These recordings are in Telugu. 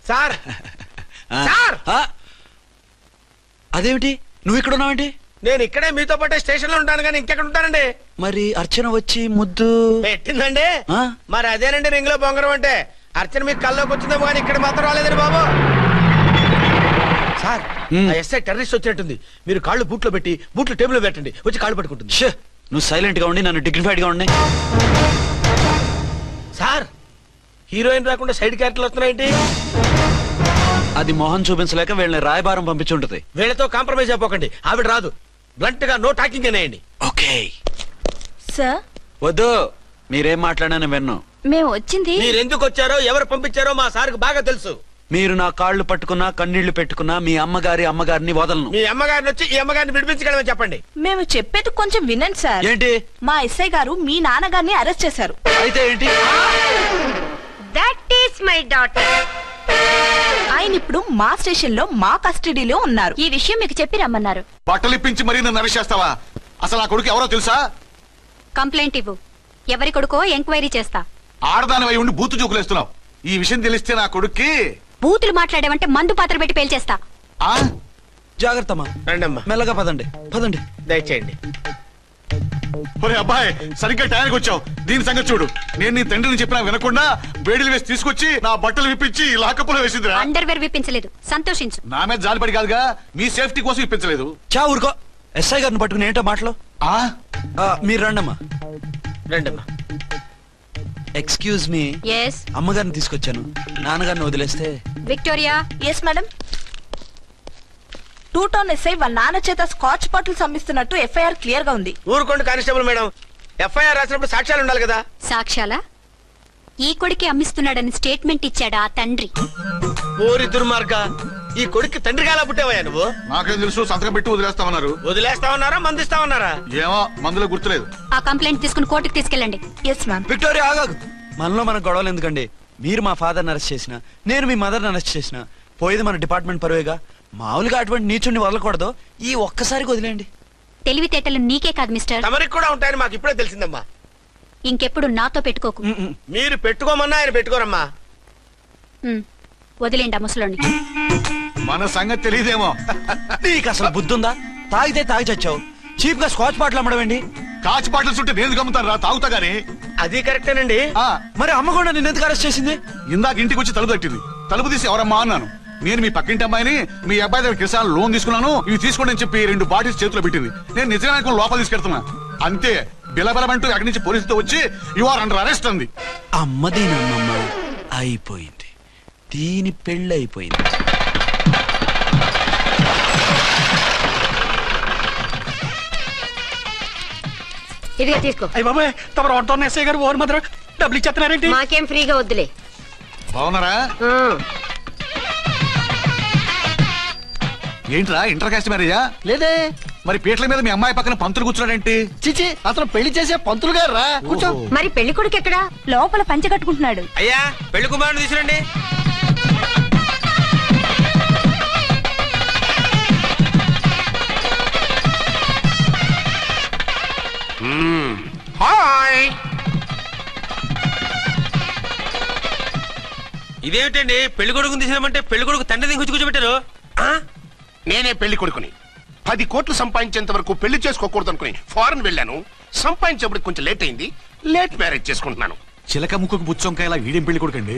సార్ సార్ అదేమిటి నువ్వు ఇక్కడ ఉన్నావేంటి? నేను ఇక్కడే మీతో పాటే స్టేషన్ లో ఉంటాను కానీ ఇంకెక్కడ ఉంటానండి. మరి అర్చన వచ్చి ముద్దు పెట్టిందండి. మరి అదేనండి రింగ్ లో బొంగరం అంటే. అర్చన మీకు కల్లోకి వచ్చిందేమో కానీ ఇక్కడ మాత్రం రాలేదండి బాబు. సార్ ఎస్ఐ టెర్రరిస్ట్ వచ్చినట్టుంది. మీరు కాళ్ళు బూట్లో పెట్టి బూట్లు టేబుల్ పెట్టండి, వచ్చి కాళ్ళు పట్టుకుంటుంది. నువ్వు సైలెంట్ గా ఉండి నన్ను డిగ్నిఫైడ్ గా ఉండి. సార్ హీరోయిన్ రాకుండా సైడ్ క్యారెక్టర్లు వస్తున్నాయేంటి? అది మొహం చూపించలేక వీళ్ళని రాయబారం పంపించుంటది. వీళ్ళతో కాంప్రమైజ్ అయిపోకండి, ఆవిడ రాదు. బ్లంట్ గా నో టాకింగ్ అనేయండి. Okay sir. వద్దు, మీరేం మాట్లాడానని విన్ను. మేము వచ్చింది మీరెందుకు వచ్చారో ఎవరు పంపించారో మా సార్కు బాగా తెలుసు. మీరు నా కాళ్ళు పట్టుకున్నా కన్నీళ్లు పెట్టుకున్నా మీ అమ్మగారిని వదలను. మీ అమ్మగారిని వచ్చి ఈ అమ్మగారిని విడిపించగలమని చెప్పండి. మేము చెప్పేది కొంచెం వినండి సార్. ఏంటి? మా ఎస్ఐ గారు మీ నాన్నగారిని అరెస్ట్ చేశారు. అయితే ఏంటి? That is my daughter. ఆయన ఇప్పుడు మా స్టేషన్ లో మా కస్టడీలో ఉన్నారు. ఈ విషయం మీకు చెప్పి రమ్మన్నారు. బట్టలిప్పించి మరీ నన్ను అరెస్ట్ చేస్తావా? అసలు ఆ కొడుకు ఎవరో తెలుసా? కంప్లైంట్ ఇవ్వు. ఎవరి కొడుకో ఎంక్వైరీ చేస్తా. ఆడదానివై ఉండి బూతు జోకులేస్తున్నావు. ఈ విషయం తెలిస్తే నా కొడుక్కి బూతులు మాట్లాడేవంటే మందు పాత్ర పెట్టి పేల్చేస్తా. జాగ్రత్తమ్మా. రండమ్మా. మెల్లగా పదండి పదండి. దయచేయండి. ఒరే అబ్బాయి, సరిగ్గా టైంకి వచ్చావు. దీని సంగతి చూడు. నేను నీ తండ్రిని చెప్పినా వినకుండా బేడీలు వేసి తీసుకొచ్చి నా బట్టలు విప్పించి లాకప్పులో వేసిందిరా. అండర్వేర్ విప్పించలేదు, సంతోషించు. నా మీద జాలిపడి కాదుగా, మీ సేఫ్టీ కోసం ఇప్పించలేదు. చా ఊరుకో. ఎస్ఐ గారిని పట్టుకుని ఏంటో మాటలు. మీరు రండమ్మా. రండమ్మా. Excuse me. ఎస్. అమ్మగారిని తీసుకొచ్చాను. నాన్నగారిని వదిలేస్తే. Victoria. Yes madam. 2 town SI వాళ్ళ నాన్న చేత స్కాచ్ బాటిల్స్ అమ్మిస్తున్నట్టు ఎఫ్ఐఆర్ క్లియర్ గా ఉంది. ఊరుకోండి కానిస్టేబుల్ మేడం. ఎఫ్ఐఆర్ రాసినప్పుడు సాక్ష్యాలు ఉండాలి కదా. సాక్ష్యాలా? ఈ కొడుకే అమ్మిస్తున్నాడని స్టేట్మెంట్ ఇచ్చాడా ఆ తండ్రి? ఓరి దుర్మార్గ, ఈ కొడుక్కి తండ్రిగా ఎలా పుట్టావయ్యా నువ్వు? నాకేం తెలుసు, సంతకం పెట్టి వదిలేస్తామన్నారు. వదిలేస్తామన్నారా మందిస్తామన్నారా? ఏమో, మందులో గుర్తులేదు. ఆ కంప్లైంట్ తీసుకుని కోర్టుకు తీసుకెళ్ళండి. Yes ma'am. విక్టోరియా ఆగాగు. మనలో మన గొడవలు ఎందుకండి? మీరు మా ఫాదర్ని అరెస్ట్ చేసిన, నేను మీ మదర్ని అరెస్ట్ చేసిన, పోయేది మన డిపార్ట్మెంట్ పరువేగా. మామూలుగా అటువంటి నీచుని వదలకూడదు. ఈ ఒక్కసారికి వదిలేండి. తెలివితేటలు నీకే కాదు మిస్టర్, తమరికి కూడా ఉంటాయని మాకు ఇప్పుడే తెలిసిందమ్మా. ఇంకెప్పుడు నాతో పెట్టుకోకు. మీరు పెట్టుకోమన్నా ఆయన పెట్టుకోరమ్మా. వదిలేండి ఆ ముసలోని. మన సంగతి తెలియదేమో. నీకు అసలు బుద్ధుందా? తాగితే తాగి చచ్చావు. చీప్ గా స్కాచ్ బాటిల్ అమ్మడమేంటి? కాచి బాటిల్స్ ఉంటే నేను గమ్ముతాను రా, తాగుతా గానీ. అది కరెక్టేనండి. మరి అమ్మ కూడా నిన్ను ఎందుకు అరెస్ట్ చేసింది? ఇందాక ఇంటికి వచ్చి తలుపు తట్టింది. తలుపు తీసి ఎవరమ్మా అన్నాను. నేను మీ పక్కింటి అమ్మాయిని, మీ అబ్బాయి దగ్గర కిసాన్ లోన్ తీసుకున్నాను, ఇవి తీసుకోండి అని చెప్పి 2 బాటిల్స్ చేతిలో పెట్టింది. నేను నిజంగా లోపల తీసుకెళ్తున్నా. అంతే, బిలబిలమంటూ అక్కడి నుంచి పోలీసుతో వచ్చి యు ఆర్ అండర్ అరెస్ట్ అంది. అమ్మదేనమ్మమ్మ అయిపోయింది. దీని పెళ్ళి అయిపోయింది. ఇదిగా తీసుకో. అయ్య బాబాయ్, తమ రోడ్డు ఎస్ఐ గారు ఓరు మాత్రం డబ్బులు ఇచ్చేస్తున్నారేంటి? మాకేం ఫ్రీగా వద్దులే. బాగున్నారా? ఏంట్రా ఇంటర్ కాస్ట్ మ్యారేజా? లేదే. మరి పీటల మీద మీ అమ్మాయి పక్కన పంతులు కూర్చున్నాడేంటి? చిచి, అతను పెళ్లి చేసే పంతులు గారు రా. కూర్చో. మరి పెళ్లి కొడుకు ఎక్కడా? లోపల పంచె కట్టుకుంటున్నాడు. అయ్యా, పెళ్లి కుమారుని తీసుకురండి. హాయ్. ఇదేమిటండి, పెళ్లి కొడుకుని తీసినామంటే పెళ్లి కొడుకు తండ్రి దిగి కూర్చోబెట్టారు. నేనే పెళ్లి కొడుకుని. 10 కోట్లు సంపాదించేంత వరకు పెళ్లి చేసుకోకూడదు అనుకుని ఫారెన్ వెళ్ళాను. సంపాదించేప్పుడు కొంచెం లేట్ అయింది. లేట్ మ్యారేజ్ చేసుకుంటున్నాను. చిలక ముక్కుకు బుచ్చొంకాయలా వీడేం పెళ్లి కొడుకండి?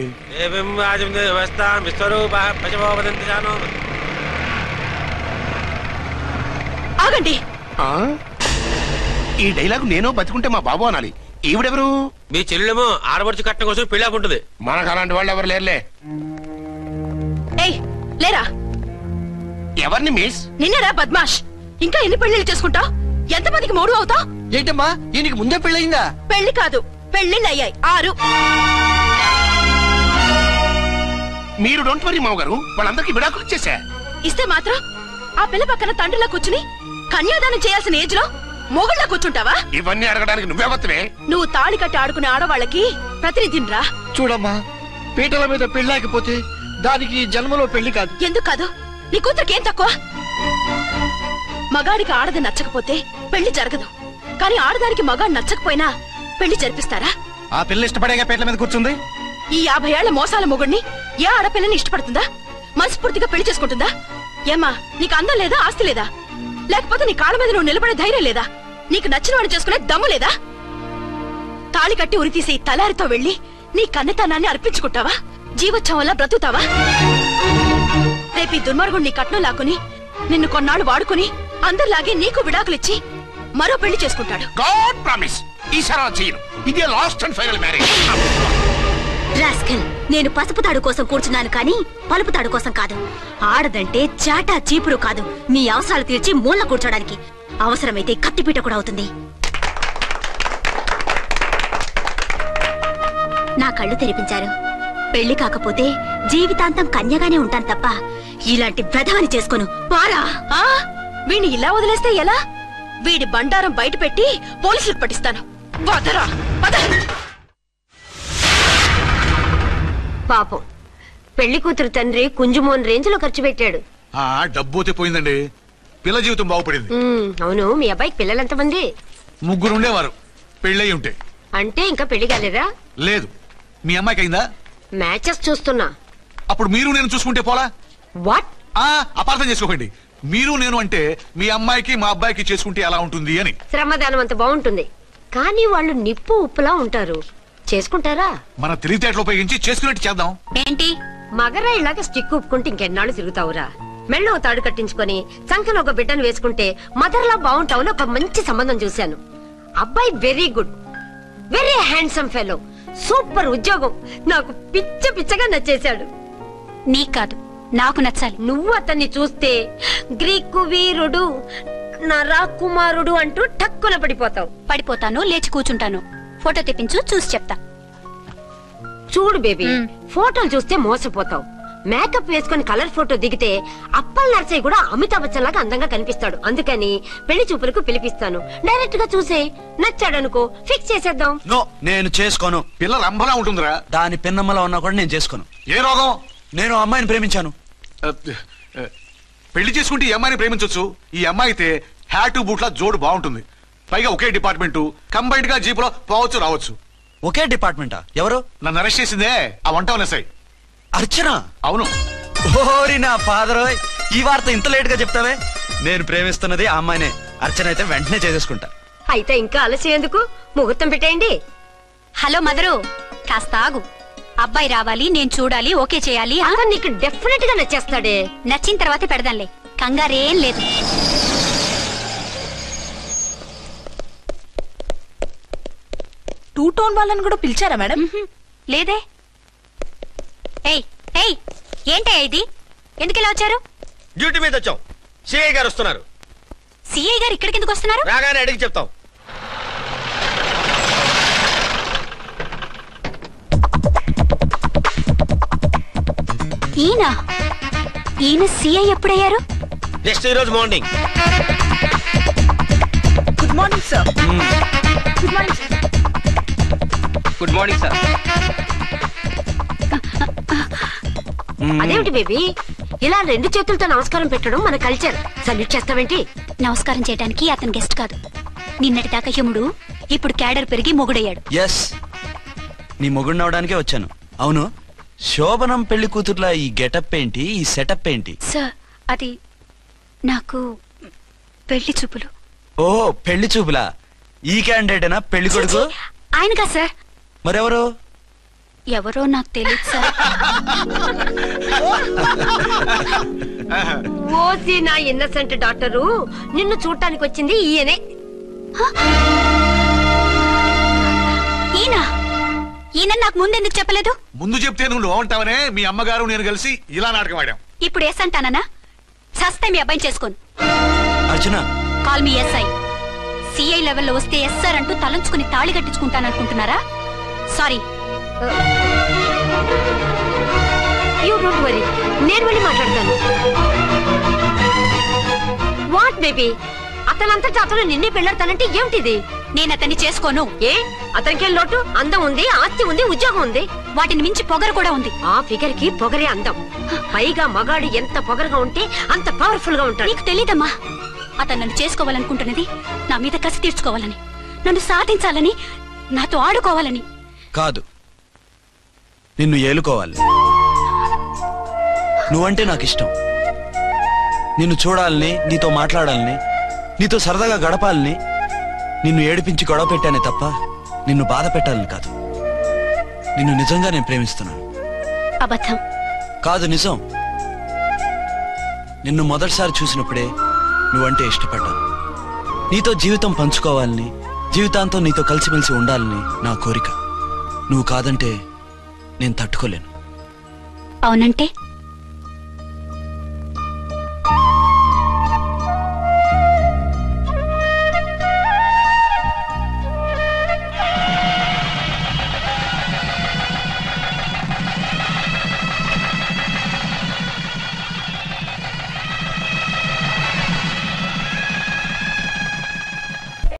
ఆగండి. ఈ డైలాగ్ నేను బతుకుంటే మా బాబు అనాలి. ఈవిడెవరు? మీ చెల్లెమో ఆడబడుచు కట్టడం కోసం పెళ్లి ఆపుంటది. మనకు అలాంటి వాళ్ళు ఎవరు లేరులే. ఏయ్ లేరా. ఎవరిని మిస్? నిన్నరా బద్మాష్. ఇంకా ఎన్ని పెళ్లిళ్ళు చేసుకుంటా? ఎంతమందికి మూడు అవుతా? ఏంటమ్మా, ఈయనకి ముందే పెళ్ళయిందా? పెళ్లి కాదు, పెళ్లిళ్ళు అయ్యాయి 6. మీరు డోంట్ వరీ మామగారు, వాళ్ళందరికీ విడాకులు ఇచ్చేసా. ఇస్తే మాత్రం ఆ పిల్ల పక్కన తండ్రిలా కూర్చుని కన్యాదానం చేయాల్సిన ఏజ్ లో మొగుళ్ళ కూర్చుంటావా? ఇవన్నీ అడగడానికి నువ్వెవత్తవే? నువ్వు తాళి కట్టి ఆడుకునే ఆడవాళ్ళకి ప్రతినిధిరా. చూడమ్మా, పీటల మీద పెళ్ళాకపోతే దానికి జన్మలో పెళ్లి కాదు. ఎందుకు కాదు? నీ కూతురికేం తక్కువ? మగాడికి ఆడది నచ్చకపోతే పెళ్లి జరగదు. కానీ ఆడదానికి మగాడు నచ్చకపోయినా పెళ్లి జరిపిస్తారా? ఆ పిల్ల ఇష్టపడేగా పీటల మీద కూర్చుంది. ఈ 50 ఏళ్ల మోసాల మొగుడిని ఏ ఆడపిల్లని ఇష్టపడుతుందా? మనస్ఫూర్తిగా పెళ్లి చేసుకుంటుందా? ఏమ్మా, నీకు అందం లేదా, ఆస్తి లేదా? లేకపోతే నీ కాళ్ళ మీద నువ్వు నిలబడే ధైర్యం లేదా? నీకు నచ్చిన వాడు చేసుకునే దమ్ము లేదా? తాళి కట్టి ఉరితీసే ఈ తలారితో వెళ్లి నీ కన్నెతనాన్ని అర్పించుకుంటావా? జీవోత్సవం వల్ల బ్రతుకుతావా? రేపు ఈ దుర్మార్గుడు నీ కట్నం లాక్కుని నిన్ను కొన్నాళ్ళు వాడుకుని అందరిలాగే నీకు విడాకులిచ్చి మరో పెళ్లి చేసుకుంటాడు. గాడ్ ప్రామిస్ ఈసారి అలా చేయను. ఇదే last and final marriage. Rascal, నేను పసుపు తాడు కోసం కూర్చున్నాను కానీ పలుపు తాడు కోసం కాదు. ఆడదంటే చాటా చీపురు కాదు, నీ అవసరాలు తీర్చి మూల కూర్చోడానికి. అవసరమైతే కత్తిపీట కూడా అవుతుంది. నా కళ్ళు తెరిపించారు. పెళ్లి కాకపోతే జీవితాంతం కన్యగానే ఉంటాను తప్ప ఇలాంటి ప్రధాని చేసుకోను. పారా! వీణ్ణి ఇలా వదిలేస్తే ఎలా? వీడి బండారం బయట పెట్టి పోలీసులకు పట్టిస్తాను. వదరా, వద. పాపం పెళ్లి కూతురు తండ్రి కుంజుమోన్ రేంజ్ లో ఖర్చు పెట్టాడు. ఆ డబ్బు పోయిందండి. పిల్ల జీవితం బాగుపడింది. అవును, మీ అబ్బాయికి పిల్లలెంతమంది? 3 ఉండేవారు. పెళ్ళయి ఉంటే. అంటే ఇంకా పెళ్లి కాలేదా? లేదు. మీ అమ్మాయికి అయిందా? మ్యాచెస్ చూస్తున్నా. అప్పుడు మీరు నేను చూసుకుంటే పోలా? వాట్? అపార్థం చేసుకోకండి. మీరు నేను అంటే మీ అమ్మాయికి మా అబ్బాయికి చేసుకుంటే ఎలా ఉంటుంది అని. శ్రమదానం అంత బాగుంటుంది, కానీ వాళ్ళు నిప్పు ఉప్పులా ఉంటారు. చేసుకుంటారా? మన తెలివితేటలు ఉపయోగించి చేసుకున్నట్టు చేద్దాం. ఏంటి? మగరా ఇలాగ స్టిక్ ఉప్పుకుంటే ఇంకెన్నాళ్ళు తిరుగుతావురా? మెళ్ళో తాడు కట్టించుకొని చంకలో ఒక బిడ్డను వేసుకుంటే మదర్లా బాగుంటావుని ఒక మంచి సంబంధం చూశాను. అబ్బాయి very good, very handsome fellow, super ఉద్యోగం. నాకు పిచ్చగా నచ్చేశాడు. నీకు కాదు, నాకు నచ్చాలి. నువ్వు అతన్ని చూస్తే గ్రీకు వీరుడు, నరాకుమారుడు అంటూ టక్కున పడిపోతావు. పడిపోతాను, లేచి కూర్చుంటాను. ఫోటో తెప్పించు, చూసి చెప్తా. చూడు బేబీ, ఫోటోలు చూస్తే మోసపోతావు. మేకప్ వేసుకుని కలర్ ఫోటో దిగితే అప్పల్ నర్సయ్య కూడా అమితాబ్ బచ్చన్ లాగా అందంగా కనిపిస్తాడు. అందుకని పెళ్లి చూపులకు పిలిపిస్తాను. డైరెక్ట్ గా చూసే నచ్చాడనుకో, ఫిక్స్ చేసేద్దాం. నో, నేను చేసుకోను. పిల్ల రంభలా ఉంటుందిరా. దాని పిన్నమ్మలా ఉన్నా కూడా నేను చేసుకోను. ఏ రోగం? నేను అమ్మాయిని ప్రేమించాను. పెళ్లి చేసుకుంటే ఈ అమ్మాయిని ప్రేమించొచ్చు. ఈ అమ్మాయి అయితే హ్యాటు బూట్ల జోడు బాగుంటుంది. పైగా ఒకే డిపార్ట్మెంట్, కంబైన్డ్ గా జీపులో పోవచ్చు రావచ్చు. ఒకే డిపార్ట్మెంటా? ఎవరు? నన్ను అరెస్ట్ చేసిందే ఆ వంటవనసాయి. అర్చన? అవును. ఓరి నా ఫాదర్, ఈ వార్త ఇంత లేట్ గా చెప్తావే? నేను ప్రేమిస్తున్నది ఆ అమ్మాయినే. అర్చన అయితే వెంటనే చేసేసుకుంటా. అయితే ఇంకా ఆలస్యం ఎందుకు? ముహూర్తం పెట్టేయండి. హలో మదరు, కాస్త ఆగు. అబ్బాయి రావాలి, నేను చూడాలి, ఓకే చేయాలి. అతను నీకు డెఫినెట్ గా నచ్చేస్తాడే. నచ్చిన తర్వాతే పెడదాంలే, కంగారేం లేదు. టూ టోన్ వాళ్ళని కూడా పిలిచారా మేడం? లేదే. ఏయ్ ఏయ్, ఏంటయ్యా ఇది? ఎందుకు ఇలా వచ్చారు? డ్యూటీ మీద వచ్చాం. సిఐ గారు వస్తున్నారు. సిఐ గారు ఇక్కడికి ఎందుకు వస్తున్నారు? రాగానే అడిగి చెప్తాం. ఈయన సిఐ ఎప్పుడయ్యారు? నెక్స్ట్ ఈ రోజు morning. Good morning sir. Good morning sir. Good morning sir. అదేమిటి బేబీ, ఇలా 2 చేతులతో నమస్కారం పెట్టడం మన కల్చర్. సల్యూట్ చేస్తావేంటి? నమస్కారం చేయడానికి అతను గెస్ట్ కాదు. నిన్నటి దాకా యముడు, ఇప్పుడు క్యాడర్ పెరిగి మొగుడయ్యాడు. ఎస్, నీ మొగుడిని అవడానికే వచ్చాను. అవును, శోభనం పెళ్లి కూతుర్లా ఈ గెటప్ ఏంటి, ఈ సెటప్ ఏంటి? సార్, అది నాకు పెళ్లి చూపులు. ఓ, పెళ్లి చూపులా? ఈ క్యాండిడేటేనా పెళ్లి కొడుకు? ఆయనగా సార్. మరెవరు? ఎవరో నాకు తెలియదు సార్. ఓసి నా ఇన్నసెంట్ డాక్టరు, నిన్ను చూడటానికి వచ్చింది ఈయనే. ఈయన నాకు ముందెందుకు చెప్పలేదు? ముందు చెప్తే నువ్వు బాగుంటావనే మీ అమ్మగారు నేను కలిసి ఇలా నాటకం ఆడాం. ఇప్పుడు ఎస్ అంటానా? సస్తే మీ అబ్బాయిని చేసుకోను. అర్చన, కాల్ మీ ఎస్ఐ. సిఐ లెవెల్లో వస్తే ఎస్ఆర్ అంటూ తలంచుకుని తాళి కట్టించుకుంటాననుకుంటున్నారా? సారీ. యూ డోంట్ వరీ, నేను వెళ్ళి మాట్లాడతాను. వాట్ బేబీ, అతనంతటా అతను నిన్నే పెళ్ళాడతానంటే ఏమిటిది? నేను అతన్ని చేసుకోను. ఏ, అతనికేం లోటు? అందం ఉంది, ఆస్తి ఉంది, ఉద్యోగం ఉంది. వాటిని మించి పొగరు కూడా ఉంది. ఆ ఫిగర్ కి పొగరే అందం. పైగా మగాడు ఎంత పొగరుగా ఉంటే అంత పవర్ఫుల్ గా ఉంటాడు. నీకు తెలీదమ్మా, అతను నన్ను చేసుకోవాలనుకుంటున్నది నా మీద కసి తీర్చుకోవాలని, నన్ను సాధించాలని, నాతో ఆడుకోవాలని. కాదు, నిన్ను ఏలుకోవాలి. నువ్వంటే నాకు ఇష్టం. నిన్ను చూడాలని, నీతో మాట్లాడాలని, నీతో సరదాగా గడపాలని, నిన్ను ఏడిపించి గొడవ పెట్టానే తప్ప నిన్ను బాధ పెట్టాలని కాదు. నిన్ను నిజంగా నేను ప్రేమిస్తున్నాను. అబద్ధం. కాదు, నిజం. నిన్ను మొదటిసారి చూసినప్పుడే నువ్వంటే ఇష్టపడ్డాను. నీతో జీవితం పంచుకోవాలని, జీవితాంతం నీతో కలిసిమెలిసి ఉండాలని నా కోరిక. నువ్వు కాదంటే నేను తట్టుకోలేను. అవునంటే